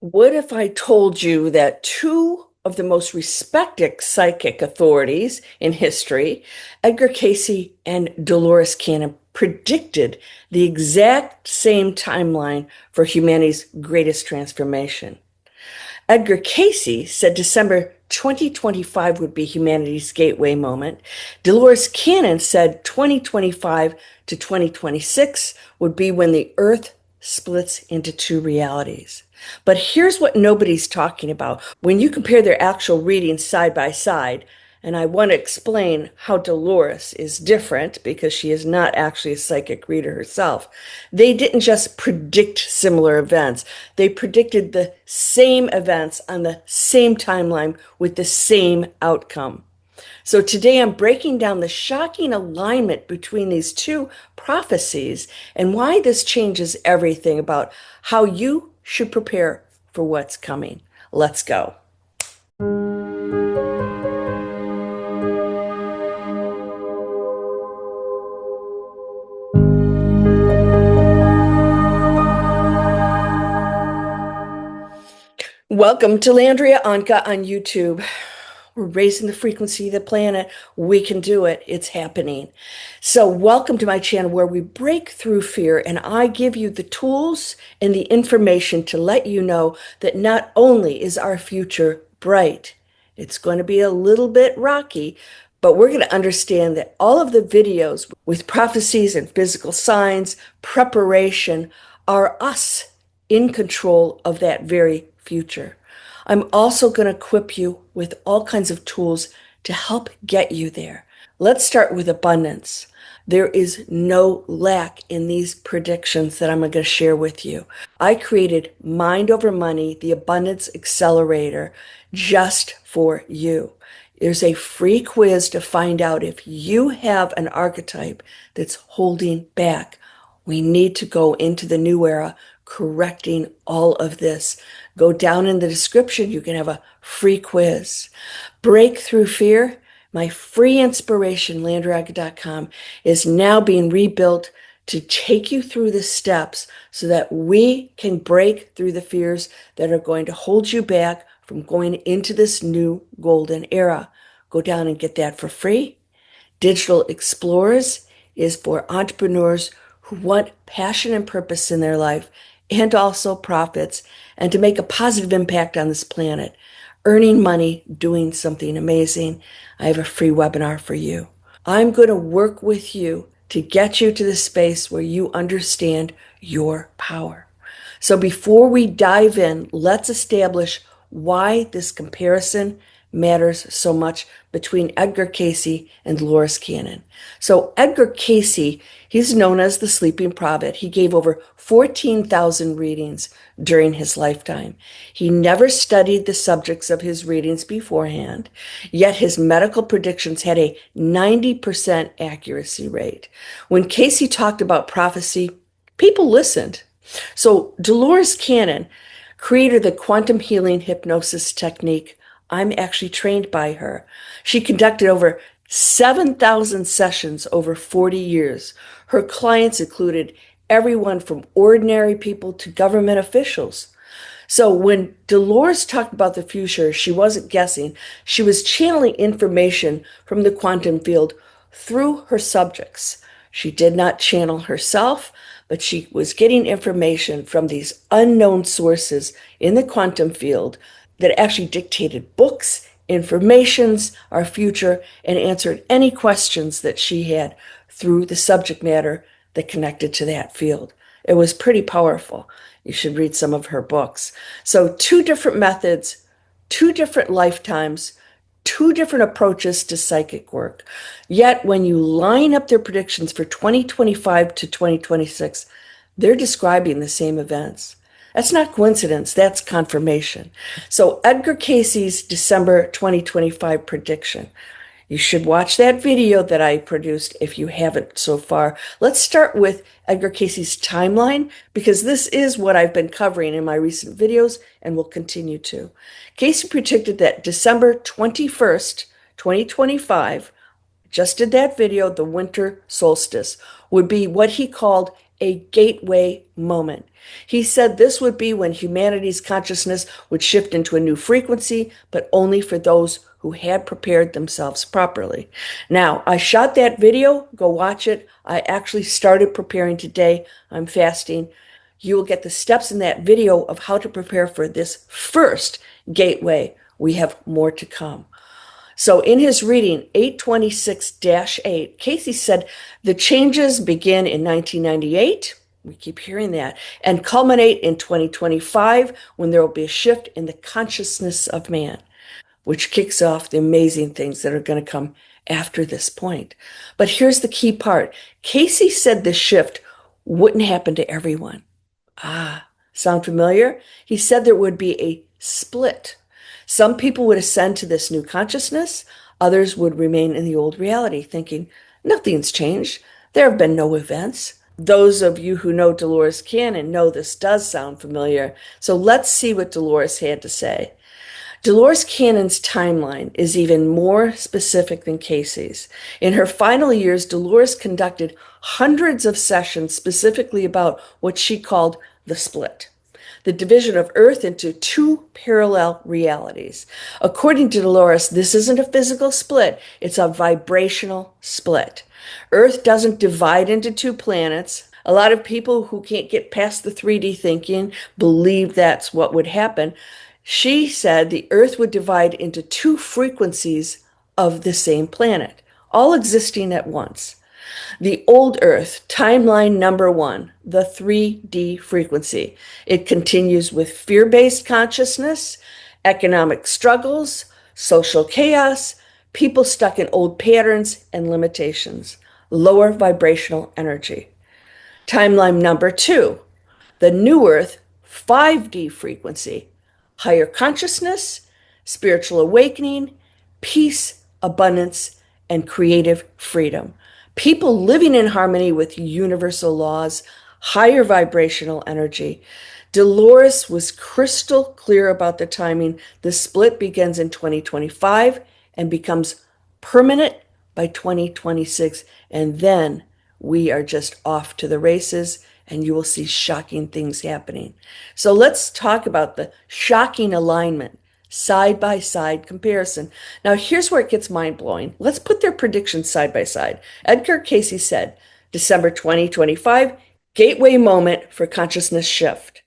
What if I told you that two of the most respected psychic authorities in history, Edgar Cayce and Dolores Cannon, predicted the exact same timeline for humanity's greatest transformation? Edgar Cayce said December 2025 would be humanity's gateway moment. Dolores Cannon said 2025 to 2026 would be when the Earth splits into two realities. But here's what nobody's talking about. When you compare their actual readings side by side, and I want to explain how Dolores is different because she is not actually a psychic reader herself. They didn't just predict similar events, they predicted the same events on the same timeline with the same outcome. So today I'm breaking down the shocking alignment between these two prophecies and why this changes everything about how you should prepare for what's coming. Let's go. Welcome to Landria, Onkka on YouTube. We're raising the frequency of the planet. We can do it. It's happening. So welcome to my channel where we break through fear and I give you the tools and the information to let you know that not only is our future bright, it's going to be a little bit rocky, but we're going to understand that all of the videos with prophecies and physical signs, preparation, are us in control of that very future. I'm also going to equip you with all kinds of tools to help get you there. Let's start with abundance. There is no lack in these predictions that I'm going to share with you. I created Mind Over Money, the Abundance Accelerator, just for you. There's a free quiz to find out if you have an archetype that's holding back. We need to go into the new era correcting all of this. Go down in the description. You can have a free quiz. Break Through Fear. My free inspiration, landria.com, is now being rebuilt to take you through the steps so that we can break through the fears that are going to hold you back from going into this new golden era. Go down and get that for free. Digital Explorers is for entrepreneurs who want passion and purpose in their life and also profits and to make a positive impact on this planet, earning money, doing something amazing. I have a free webinar for you. I'm going to work with you to get you to the space where you understand your power. So before we dive in, let's establish why this comparison matters so much between Edgar Cayce and Dolores Cannon. So Edgar Cayce, he's known as the sleeping prophet. He gave over 14,000 readings during his lifetime. He never studied the subjects of his readings beforehand, yet his medical predictions had a 90% accuracy rate. When Cayce talked about prophecy, people listened. So Dolores Cannon created the quantum healing hypnosis technique. I'm actually trained by her. She conducted over 7,000 sessions over 40 years. Her clients included everyone from ordinary people to government officials. So when Dolores talked about the future, she wasn't guessing. She was channeling information from the quantum field through her subjects. She did not channel herself, but she was getting information from these unknown sources in the quantum field that actually dictated books, informations, our future, and answered any questions that she had through the subject matter that connected to that field. It was pretty powerful. You should read some of her books. So two different methods, two different lifetimes, two different approaches to psychic work. Yet when you line up their predictions for 2025 to 2026, they're describing the same events. That's not coincidence, that's confirmation. So Edgar Cayce's December 2025 prediction. You should watch that video that I produced if you haven't so far. Let's start with Edgar Cayce's timeline because this is what I've been covering in my recent videos and will continue to. Cayce predicted that December 21st, 2025, just did that video, the winter solstice, would be what he called a gateway moment. He said this would be when humanity's consciousness would shift into a new frequency, but only for those who had prepared themselves properly. Now, I shot that video. Go watch it. I actually started preparing today. I'm fasting. You will get the steps in that video of how to prepare for this first gateway. We have more to come. So in his reading 826-8, Cayce said the changes begin in 1998. We keep hearing that, and culminate in 2025 when there will be a shift in the consciousness of man, which kicks off the amazing things that are going to come after this point. But here's the key part. Cayce said this shift wouldn't happen to everyone. Sound familiar? He said there would be a split. Some people would ascend to this new consciousness. Others would remain in the old reality, thinking, nothing's changed. There have been no events. Those of you who know Dolores Cannon know this does sound familiar. So let's see what Dolores had to say. Dolores Cannon's timeline is even more specific than Cayce's. In her final years, Dolores conducted hundreds of sessions specifically about what she called the split, the division of Earth into two parallel realities. According to Dolores, this isn't a physical split, it's a vibrational split. Earth doesn't divide into two planets. A lot of people who can't get past the 3D thinking believe that's what would happen. She said the Earth would divide into two frequencies of the same planet, all existing at once. The old Earth, timeline number 1, the 3D frequency. It continues with fear-based consciousness, economic struggles, social chaos, people stuck in old patterns and limitations, lower vibrational energy. Timeline number 2, the new Earth, 5D frequency, higher consciousness, spiritual awakening, peace, abundance, and creative freedom. People living in harmony with universal laws, higher vibrational energy. Dolores was crystal clear about the timing. The split begins in 2025 and becomes permanent by 2026. And then we are just off to the races, and you will see shocking things happening. So let's talk about the shocking alignment, side-by-side comparison. Now, here's where it gets mind-blowing. Let's put their predictions side by side. Edgar Cayce said, December 2025, gateway moment for consciousness shift.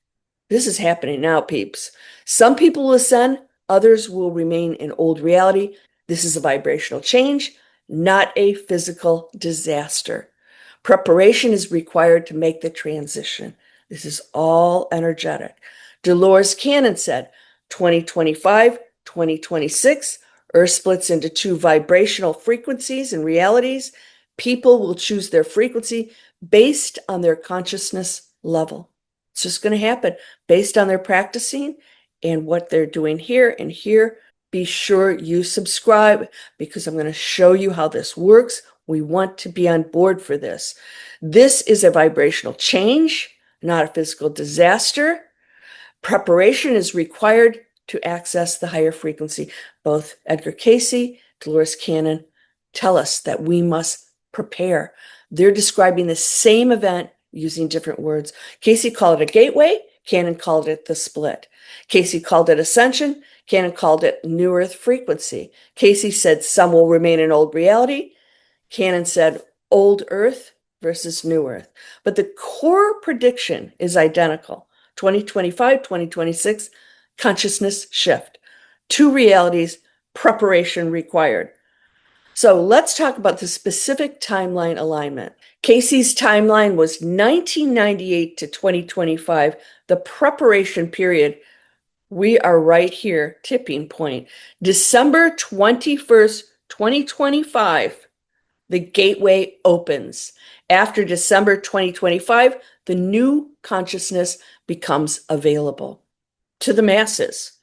This is happening now, peeps. Some people will ascend, others will remain in old reality. This is a vibrational change, not a physical disaster. Preparation is required to make the transition. This is all energetic. Dolores Cannon said, 2025, 2026, Earth splits into two vibrational frequencies and realities. People will choose their frequency based on their consciousness level. It's just going to happen based on their practicing and what they're doing here and here. Be sure you subscribe because I'm going to show you how this works. We want to be on board for this. This is a vibrational change, not a physical disaster. Preparation is required to access the higher frequency. Both Edgar Cayce, Dolores Cannon tell us that we must prepare. They're describing the same event using different words. Cayce called it a gateway. Cannon called it the split. Cayce called it ascension. Cannon called it new Earth frequency. Cayce said some will remain in old reality. Cannon said old Earth versus new Earth. But the core prediction is identical. 2025, 2026, consciousness shift. Two realities, preparation required. So let's talk about the specific timeline alignment. Cayce's timeline was 1998 to 2025, the preparation period. We are right here, tipping point. December 21st, 2025, the gateway opens. After December 2025, the new consciousness becomes available to the masses.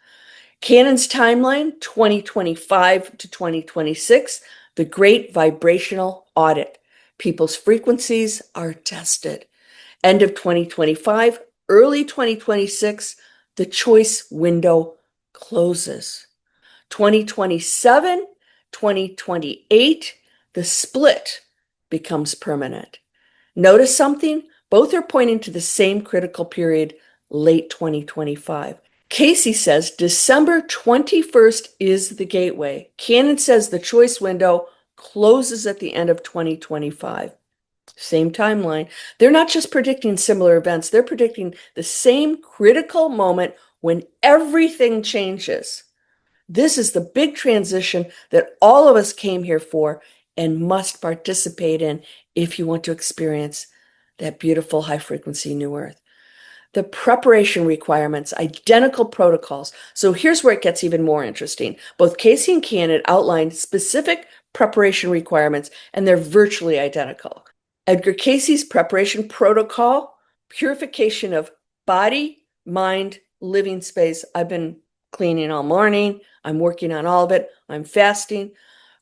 Cannon's timeline, 2025 to 2026, the great vibrational audit. People's frequencies are tested. End of 2025, early 2026, the choice window closes. 2027, 2028, the split becomes permanent. Notice something? Both are pointing to the same critical period, late 2025. Cayce says December 21st is the gateway. Cannon says the choice window closes at the end of 2025. Same timeline. They're not just predicting similar events, they're predicting the same critical moment when everything changes. This is the big transition that all of us came here for and must participate in if you want to experience that beautiful high frequency new earth. The preparation requirements, identical protocols. So here's where it gets even more interesting. Both Cayce and Cannon outlined specific preparation requirements, and they're virtually identical. Edgar Cayce's preparation protocol, purification of body, mind, living space. I've been cleaning all morning. I'm working on all of it. I'm fasting.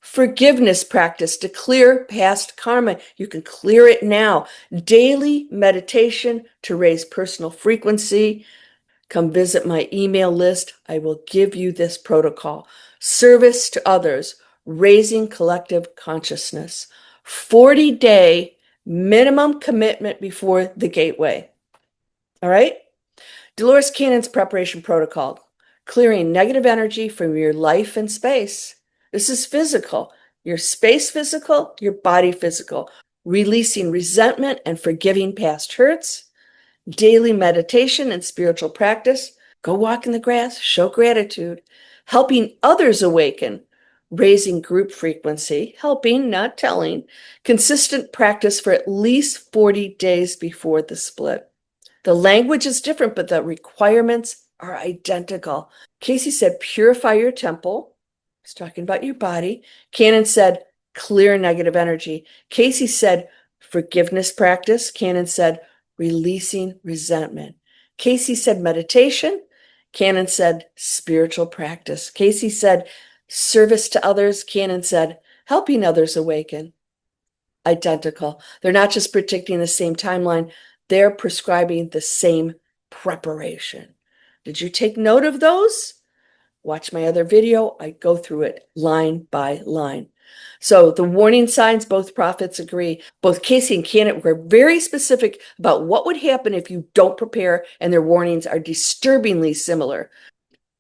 Forgiveness practice to clear past karma. You can clear it now. Daily meditation to raise personal frequency. Come visit my email list. I will give you this protocol. Service to others, raising collective consciousness. 40-day minimum commitment before the gateway. All right? Dolores Cannon's preparation protocol, clearing negative energy from your life and space. This is physical, your space physical, your body physical, releasing resentment and forgiving past hurts, daily meditation and spiritual practice, go walk in the grass, show gratitude, helping others awaken, raising group frequency, helping, not telling, consistent practice for at least 40 days before the split. The language is different, but the requirements are identical. Cayce said, purify your temple. He's talking about your body. Cannon said, clear negative energy. Cayce said, forgiveness practice. Cannon said, releasing resentment. Cayce said, meditation. Cannon said, spiritual practice. Cayce said, service to others. Cannon said, helping others awaken. Identical. They're not just predicting the same timeline, they're prescribing the same preparation. Did you take note of those? Watch my other video. I go through it line by line. So the warning signs, both prophets agree. Both Cayce and Cannon were very specific about what would happen if you don't prepare, and their warnings are disturbingly similar.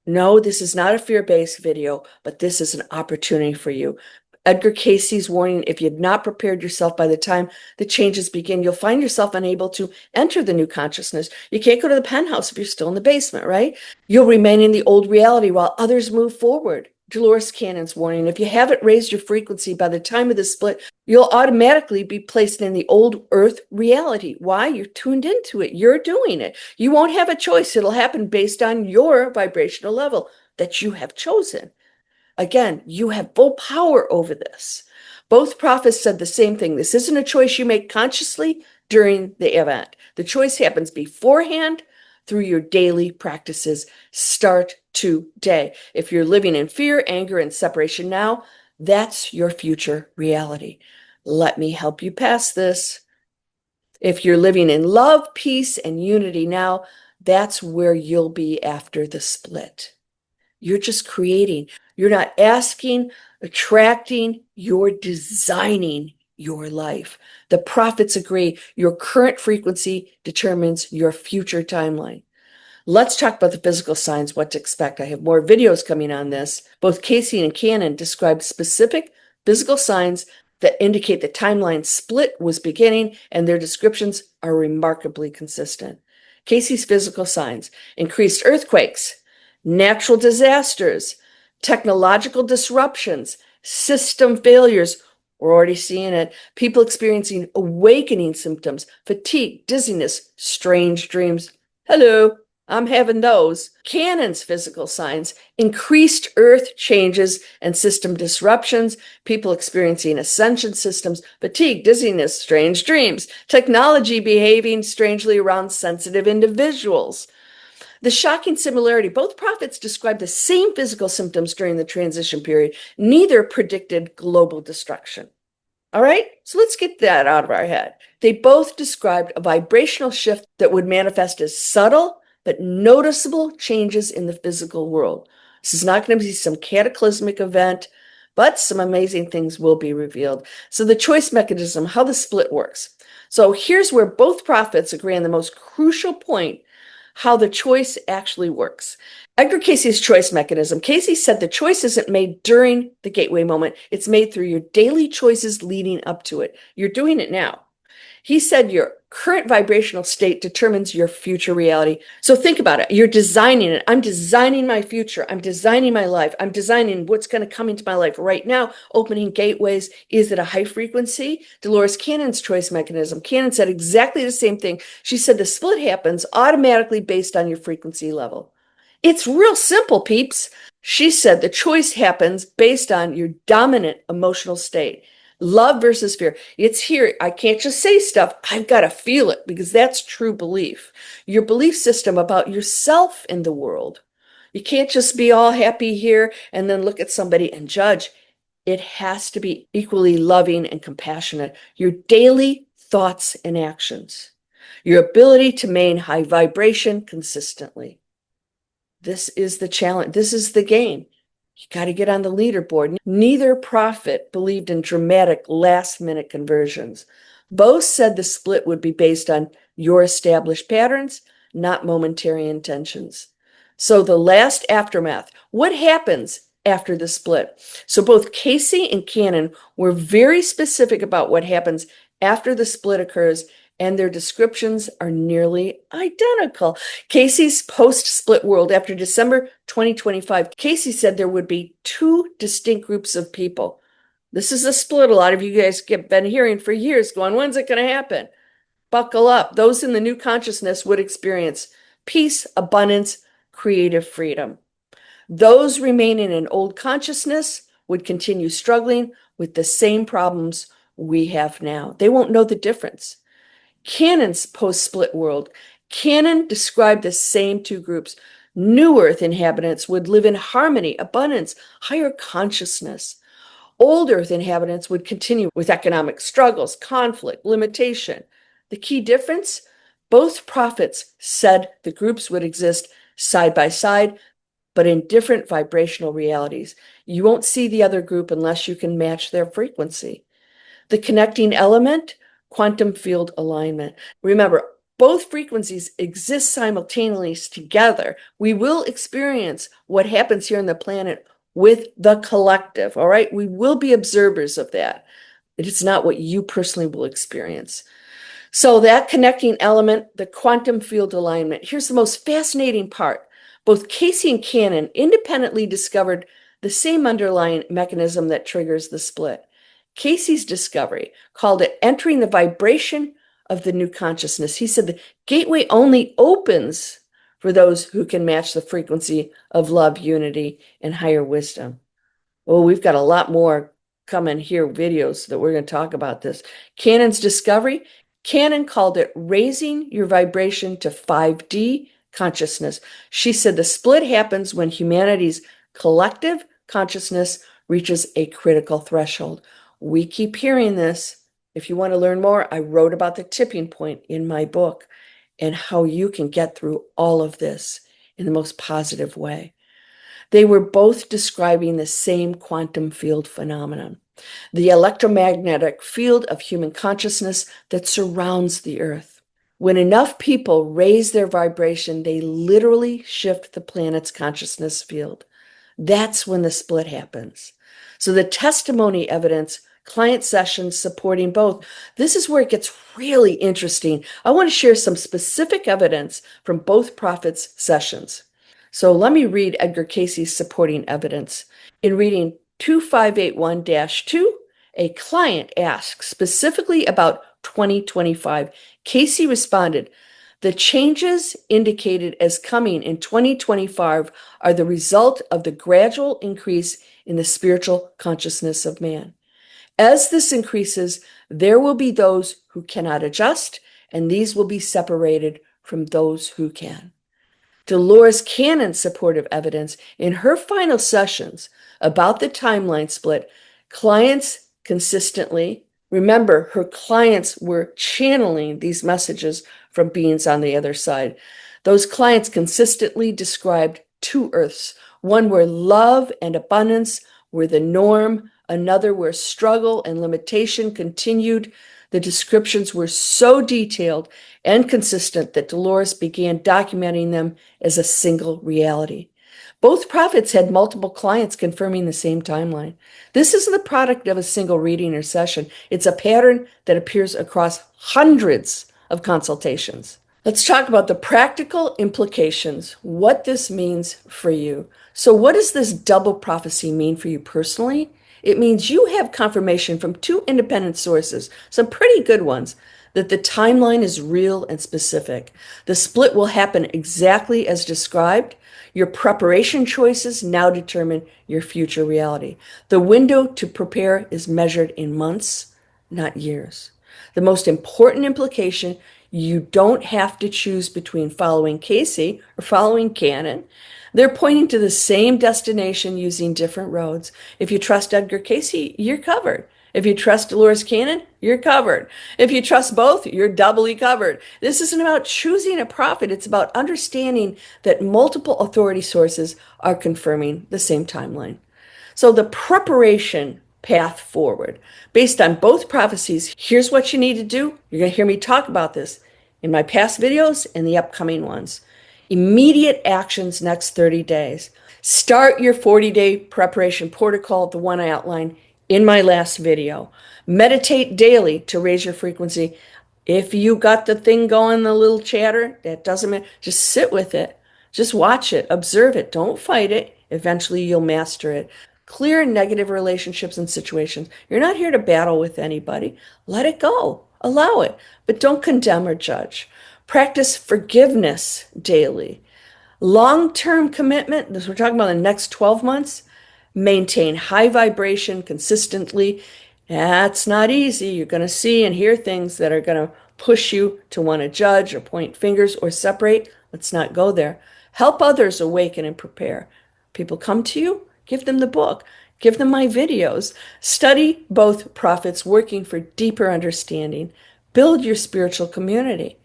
No, this is not a fear-based video, but this is an opportunity for you. Edgar Cayce's warning, if you've not prepared yourself by the time the changes begin, you'll find yourself unable to enter the new consciousness. You can't go to the penthouse if you're still in the basement, right? You'll remain in the old reality while others move forward. Dolores Cannon's warning, if you haven't raised your frequency by the time of the split, you'll automatically be placed in the old earth reality. Why? You're tuned into it. You're doing it. You won't have a choice. It'll happen based on your vibrational level that you have chosen. Again, you have full power over this. Both prophets said the same thing. This isn't a choice you make consciously during the event. The choice happens beforehand through your daily practices. Start today. If you're living in fear, anger, and separation now, that's your future reality. Let me help you pass this. If you're living in love, peace, and unity now, that's where you'll be after the split. You're just creating. You're not asking, attracting, you're designing your life. The prophets agree your current frequency determines your future timeline. Let's talk about the physical signs, what to expect. I have more videos coming on this. Both Cayce and Cannon described specific physical signs that indicate the timeline split was beginning, and their descriptions are remarkably consistent. Cayce's physical signs: increased earthquakes, natural disasters, technological disruptions, system failures. We're already seeing it. People experiencing awakening symptoms, fatigue, dizziness, strange dreams. Hello, I'm having those. Cannon's physical signs: increased earth changes and system disruptions, people experiencing ascension systems, fatigue, dizziness, strange dreams, technology behaving strangely around sensitive individuals. The shocking similarity: both prophets described the same physical symptoms during the transition period. Neither predicted global destruction. All right, so let's get that out of our head. They both described a vibrational shift that would manifest as subtle but noticeable changes in the physical world. This is not going to be some cataclysmic event, but some amazing things will be revealed. So the choice mechanism, how the split works. So here's where both prophets agree on the most crucial point, how the choice actually works. Edgar Cayce's choice mechanism. Cayce said the choice isn't made during the gateway moment. It's made through your daily choices leading up to it. You're doing it now. He said your current vibrational state determines your future reality. So think about it. You're designing it. I'm designing my future. I'm designing my life. I'm designing what's going to come into my life right now, opening gateways. Is it a high frequency? Dolores Cannon's choice mechanism. Cannon said exactly the same thing. She said the split happens automatically based on your frequency level. It's real simple, peeps. She said the choice happens based on your dominant emotional state. Love versus fear. It's here. I can't just say stuff. I've got to feel it because that's true belief. Your belief system about yourself in the world. You can't just be all happy here and then look at somebody and judge. It has to be equally loving and compassionate. Your daily thoughts and actions. Your ability to maintain high vibration consistently. This is the challenge. This is the game. You got to get on the leaderboard. Neither prophet believed in dramatic last-minute conversions. Both said the split would be based on your established patterns, not momentary intentions. So the last aftermath, what happens after the split? So both Cayce and Cannon were very specific about what happens after the split occurs, and their descriptions are nearly identical. Cayce's post-split world after December 2025, Cayce said there would be two distinct groups of people. This is a split a lot of you guys have been hearing for years, going, when's it going to happen? Buckle up. Those in the new consciousness would experience peace, abundance, creative freedom. Those remaining in old consciousness would continue struggling with the same problems we have now. They won't know the difference. Cannon's post-split world. Cannon described the same two groups. New Earth inhabitants would live in harmony, abundance, higher consciousness. Old Earth inhabitants would continue with economic struggles, conflict, limitation. The key difference? Both prophets said the groups would exist side by side, but in different vibrational realities. You won't see the other group unless you can match their frequency. The connecting element, quantum field alignment. Remember, both frequencies exist simultaneously together. We will experience what happens here on the planet with the collective, all right? We will be observers of that. It is not what you personally will experience. So that connecting element, the quantum field alignment. Here's the most fascinating part. Both Cayce and Cannon independently discovered the same underlying mechanism that triggers the split. Cayce's discovery called it entering the vibration of the new consciousness. He said the gateway only opens for those who can match the frequency of love, unity, and higher wisdom. Oh, we've got a lot more coming here, videos that we're going to talk about this. Cannon's discovery, Cannon called it raising your vibration to 5D consciousness. She said the split happens when humanity's collective consciousness reaches a critical threshold. We keep hearing this. If you want to learn more, I wrote about the tipping point in my book and how you can get through all of this in the most positive way. They were both describing the same quantum field phenomenon, the electromagnetic field of human consciousness that surrounds the earth. When enough people raise their vibration, they literally shift the planet's consciousness field. That's when the split happens. So the testimony evidence, client sessions supporting both, this is where it gets really interesting. I want to share some specific evidence from both prophets' sessions. So let me read Edgar Cayce's supporting evidence. In reading 2581-2, a client asked specifically about 2025. Cayce responded, the changes indicated as coming in 2025 are the result of the gradual increase in the spiritual consciousness of man. As this increases, there will be those who cannot adjust, and these will be separated from those who can. Dolores Cannon's supportive evidence in her final sessions about the timeline split, clients consistently, remember, her clients were channeling these messages from beings on the other side. Those clients consistently described two earths, one where love and abundance were the norm, another where struggle and limitation continued. The descriptions were so detailed and consistent that Dolores began documenting them as a single reality. Both prophets had multiple clients confirming the same timeline. This isn't the product of a single reading or session. It's a pattern that appears across hundreds of consultations. Let's talk about the practical implications, what this means for you. So, what does this double prophecy mean for you personally? It means you have confirmation from two independent sources, some pretty good ones, that the timeline is real and specific. The split will happen exactly as described. Your preparation choices now determine your future reality. The window to prepare is measured in months, not years. The most important implication, you don't have to choose between following Cayce or following Cannon. They're pointing to the same destination using different roads. If you trust Edgar Cayce, you're covered. If you trust Dolores Cannon, you're covered. If you trust both, you're doubly covered. This isn't about choosing a prophet. It's about understanding that multiple authority sources are confirming the same timeline. So the preparation path forward, based on both prophecies, here's what you need to do. You're going to hear me talk about this in my past videos and the upcoming ones. Immediate actions next 30 days. Start your 40-day preparation protocol, the one I outlined in my last video. Meditate daily to raise your frequency. If you got the thing going, the little chatter, that doesn't matter. Just sit with it. Just watch it. Observe it. Don't fight it. Eventually, you'll master it. Clear negative relationships and situations. You're not here to battle with anybody. Let it go. Allow it. But don't condemn or judge. Practice forgiveness daily. Long-term commitment, this we're talking about the next 12 months, maintain high vibration consistently. That's not easy. You're going to see and hear things that are going to push you to want to judge or point fingers or separate. Let's not go there. Help others awaken and prepare. People come to you, give them the book, give them my videos. Study both prophets working for deeper understanding. Build your spiritual community.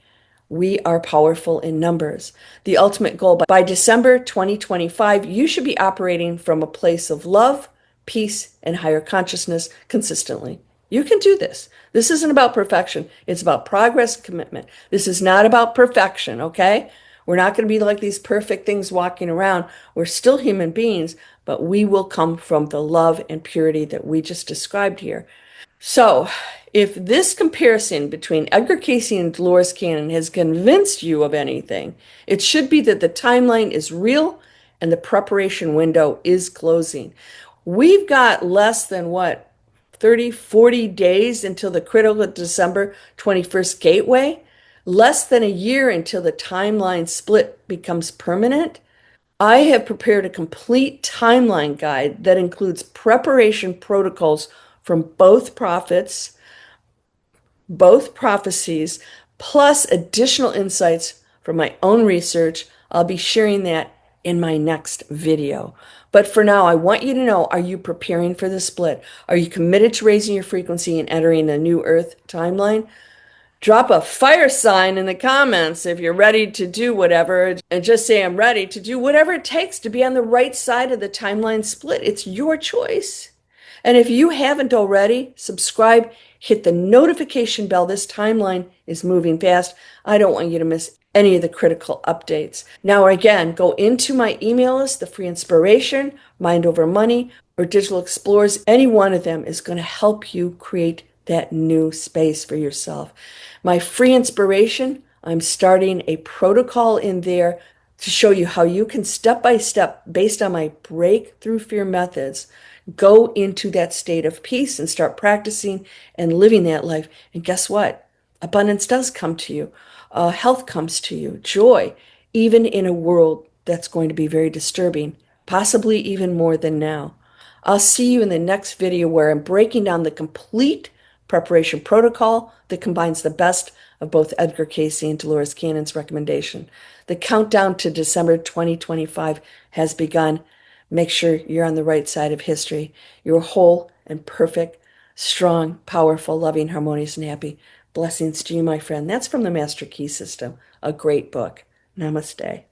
We are powerful in numbers. The ultimate goal by December 2025, you should be operating from a place of love, peace, and higher consciousness consistently. You can do this. This isn't about perfection. It's about progress, commitment. This is not about perfection, okay? We're not going to be like these perfect things walking around. We're still human beings, but we will come from the love and purity that we just described here. So, if this comparison between Edgar Cayce and Dolores Cannon has convinced you of anything, it should be that the timeline is real and the preparation window is closing. We've got less than 30, 40 days until the critical December 21st gateway, less than a year until the timeline split becomes permanent. I have prepared a complete timeline guide that includes preparation protocols from both prophets, both prophecies, plus additional insights from my own research. I'll be sharing that in my next video. But for now, I want you to know, are you preparing for the split? Are you committed to raising your frequency and entering the new Earth timeline? Drop a fire sign in the comments if you're ready to do whatever, and just say I'm ready to do whatever it takes to be on the right side of the timeline split. It's your choice. And if you haven't already, subscribe, hit the notification bell. This timeline is moving fast. I don't want you to miss any of the critical updates. Now, again, go into my email list, the Free Inspiration, Mind Over Money, or Digital Explorers. Any one of them is going to help you create that new space for yourself. My Free Inspiration, I'm starting a protocol in there to show you how you can step by step, based on my breakthrough fear methods, go into that state of peace and start practicing and living that life. And guess what? Abundance does come to you. Health comes to you. Joy, even in a world that's going to be very disturbing, possibly even more than now. I'll see you in the next video where I'm breaking down the complete preparation protocol that combines the best of both Edgar Cayce and Dolores Cannon's recommendation. The countdown to December 2025 has begun. Make sure you're on the right side of history. You're whole and perfect, strong, powerful, loving, harmonious, and happy. Blessings to you, my friend. That's from the Master Key System, a great book. Namaste.